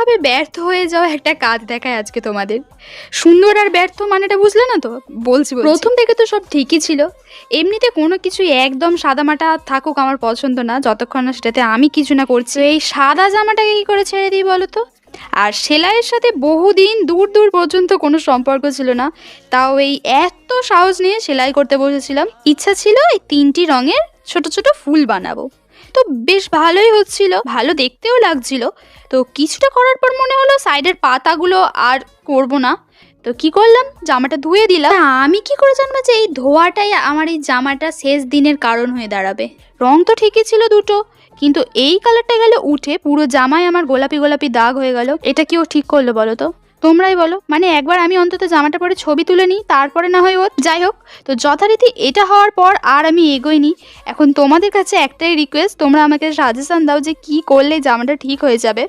ভীষণভাবে ব্যর্থ হয়ে যাওয়া একটা কাজ দেখায় আজকে তোমাদের। সুন্দর আর ব্যর্থ মানেটা বুঝলে না তো? বলছি প্রথম থেকে তো সব ঠিকই ছিল। এমনিতে কোনো কিছুই একদম সাদামাটা থাকুক আমার পছন্দ না, যতক্ষণ না সেটাতে আমি কিছু না করছি। এই সাদা জামাটাকে কি করে ছেড়ে দিই বলো তো? আর সেলাইয়ের সাথে বহুদিন দূর দূর পর্যন্ত কোনো সম্পর্ক ছিল না, তাও এই এত সাহস নিয়ে সেলাই করতে বসেছিলাম। ইচ্ছা ছিল এই 3টি রঙের ছোট ছোট ফুল বানাবো। তো বেশ ভালোই হচ্ছিল, ভালো দেখতেও লাগছিল। তো কিছুটা করার পর মনে হলো সাইডের পাতাগুলো আর করব না। তো কি করলাম, জামাটা ধুয়ে দিলাম। আমি কি করে জানবো যে এই ধোয়াটাই আমার এই জামাটা শেষ দিনের কারণ হয়ে দাঁড়াবে? রং তো ঠিকই ছিল দুটো, কিন্তু এই কালারটা গেলে উঠে পুরো জামায় আমার গোলাপি গোলাপি দাগ হয়ে গেল। এটা কি ও ঠিক করলো বলো তো? তোমরাই বলো। মানে একবার আমি অন্তত জামাটা পরে ছবি তুলে নিই, তারপরে না হয় ও। যাই হোক, তো যথারীতি এটা হওয়ার পর আর আমি এগোইনি। এখন তোমাদের কাছে একটাই রিকোয়েস্ট, তোমরা আমাকে সাজেশন দাও যে কি করলে জামাটা ঠিক হয়ে যাবে।